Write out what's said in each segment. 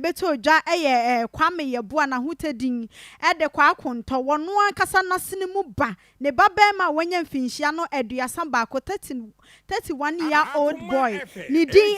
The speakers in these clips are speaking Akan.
ebeto dwa Kwame Yeboah na hutedin de Kwaakontor wono ankasa nasene mu ba ne babema wanya mfinhia no aduasa ba ko 31 year old boy ni din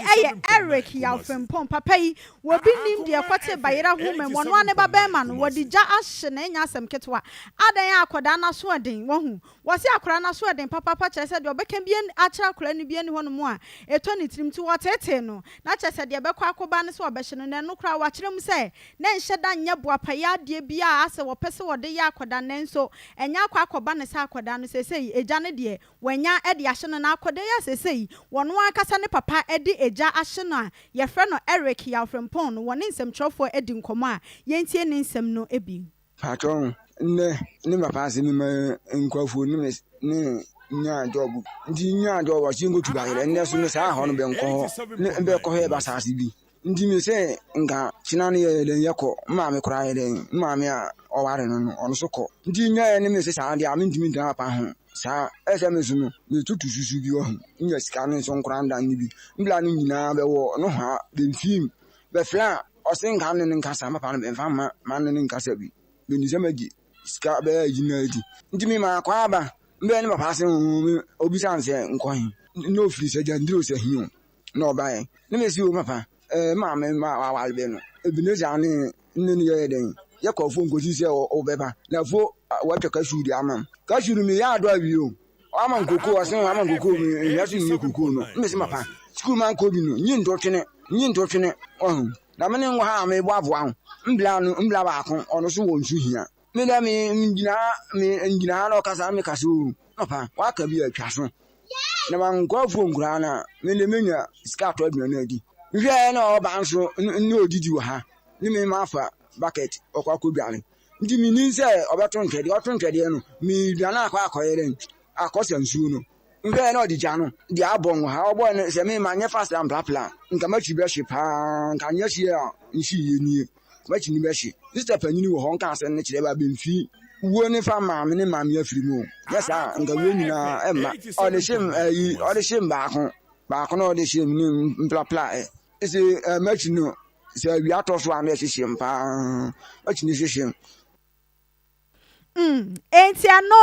Eric Yaw Frimpong papa yi wobi nim de kote bayira home wono ne babema no wodija ahye na nya asem ketwa adan akoda na so den wohu wose akora na so den papa kire se de obeka bien akira akora ni bien hono mu a eto ni tirim ti wotete no na kire se de bekwa akoba ne so obehye no no kra wa kire mu se na nhye da nya boapaya de bia ase wo pese wode ya akoda nenso enya akoba ne sa akoda no sesei eja ne de wanya ede ahye no na akoda ya sesei wono akasa ne papa ede eja ahye no a ye frɛ no Eric Yaw Frimpong no woni nsɛm trofo edi nkomo a yentie ne nsɛm no ebi patron ne papa se me nkwafo ne nya job ndi nya job wa singo tuba ire ne so ne sa ho no be nko ne be ko he ba sa se bi ndi mi se nka china ne ye den yeko ma me kura ye den ma me a o ware no ono so ko ndi nya ye ne me se sa dia me ndimi dan pa ho sa SMS no me tutu susu bi ho nya sika ne so nkura ndan ni bi mbla no nyina be wo no ha be film be fla o se nka ne nka sa ma pa no be fa ma ne nka sa bi be ni semagi sika be yina di ndimi ma kwa aba mbe ne papa se obi sanse nkohin no free se jandiro se hiun no bae ne me si o papa ma me ma wa be no ebineza ne ne ye den ye ko fo ngoji se o beba na fo wa tweka shuri amam ka shuri mi ya do awi o ama nkoko asen ama nkoko mi ya su ni nkoko no me se papa school man ko bi no nyi ntotwene na me ne ngwa ha me bo avo ahụ mbla ba akon ono so won su hia me da me ngina na okasa me kaso papa wa ka bi atwa so na man go fo ngura na me le menya ska to aduna na adi hwe na oba nso ni odidi wo ha ni me ma fa bucket okwa ko biare ndi mi ni se obeto ntwede no mi duana akwa akoyere akosa nsu no hwe na odija no di abon ha obo ne se me ma nye fast and plan nka ma chibe hye pa nka nye hye a nshi ye ni ma chi ni be hye sister panini wo ho nka ase ne kire ba be mfi wo ne fa ma me ne ma me afiri mu yes a nka we nyina emma o de shem ba ko no de shem ni mpla ese match no se wi atoso a na hye pa match ni hye Entiano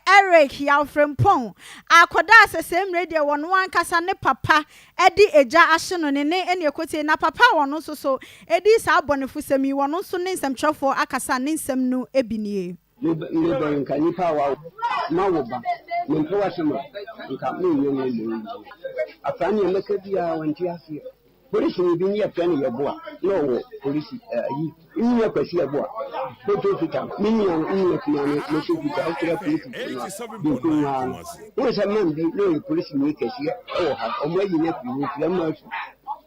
Eric Yaw Frimpong akoda asesem radio wono ankasa ne papa edi eja ahye no ne ene ekote na papa wono so edi sa abonefo semi wono so ne nsem twefo akasa ne nsem no ebinie me don kan ni pa wa ma wo ba me to wa sema nka me nyo afani e meka bia wanti afi polisi ni bi ni afani Yeboah no polisi yi ni ya kwasi Yeboah to fita min ya ni kuma ne me so fita akira polisi bi ko na wo se man bi no polisi ni kasi o ha o mo yi ne fi ni fi ma su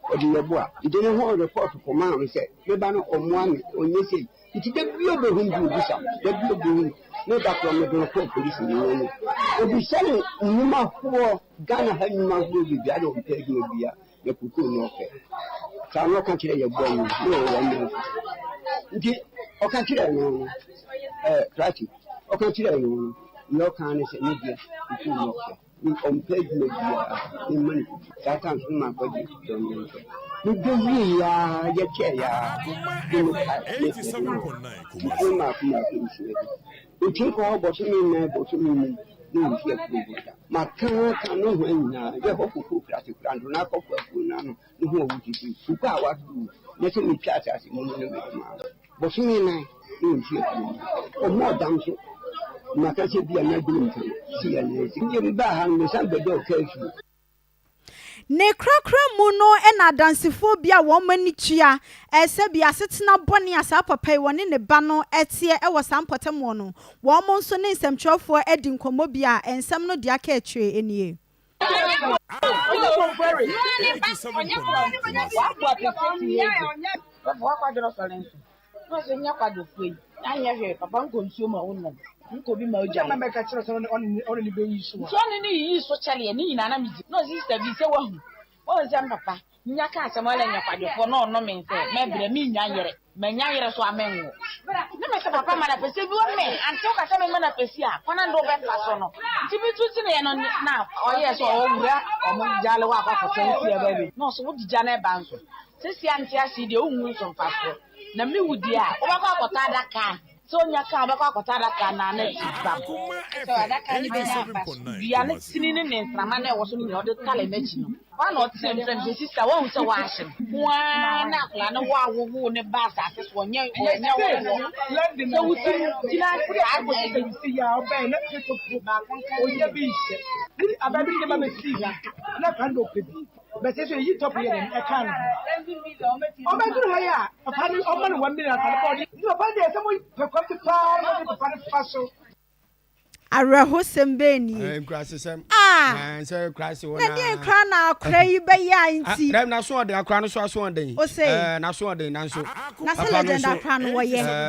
o di Yeboah ide ne ho report ko ma me se me ba no o mo ami o nye se iti de bi obo hundu bisa de bi obo no da ko me do ko polisi ni no obi sele nyuma ko Ghana ha nyuma ko bi bia do pe gi obia ye kuku no fe sa no kan kire Yeboah no wo me nti o kan kire no trati o kan kire no kan ne se ne bia kuku no fe ni on pe gi obia ni mani sa tan so ma ko di do no fe ni do wi ya ye che ya ni ma kuma nti ko bo so mi na bo so mi ni nti e ko ma kan no ho nyina ye ho kuku trati brando na ko ko na no ni ho wuti su ka wa du ne se mi twa ta si mo no me ma bo so mi na nti e ko o mo dam so na ka se bia na bi nti si ya ne si nge ba ha no san be do ka su ne krakra mu no ena dansifo bia wo mani tua ese bia setena bone asa papa woni ne ba no etie e wo sampotemo no wo mo nso ne nsemtwofo edi nkomo bia ensem no dia ka etwe enie nko bi ma oja na make chiro so on ni be yisu so ni yi so chale ni nyina na miji no sister bi se wahu o se papa nya ka asamala nya kwadefo no no me se me bre mi nya yere so amenwo na me se papa ma na pese bi wo me ante o ka se me ma na pese a kwana ndo be pa so no ti bi tu ti ne no na o ye so o wura o mo jale wa kwa ko sensi e ba bi no so wo dija na e ba nso Sisi anti asi de unwu so mfaso. Na me wudi a, obakwa akota adaka. So nya ka obakwa akota adaka na na tiba. So adaka ni be na mfaso. Bia na tini ne ntrama na ewo so ni o de tale mechi no. Wa na o tire ntrama be sister wa hu se wa ahye. Wa na akla na wa wo ne ba sa ase so nya wo. So wuti tina agbo se ya oba na to o ye bi ise. Ni ababi de ba me si na kan do pebi. But if you top here, I can't. Oh, my God, yeah. A funny woman, 1 million. No, but there's someone to come to power to find a fossil. Araho sembeni. And so crash one. Na kra na akra yi be ya nti. Dem na so de akra no so den. O say na so den na so. Na se legend akra no wo ye.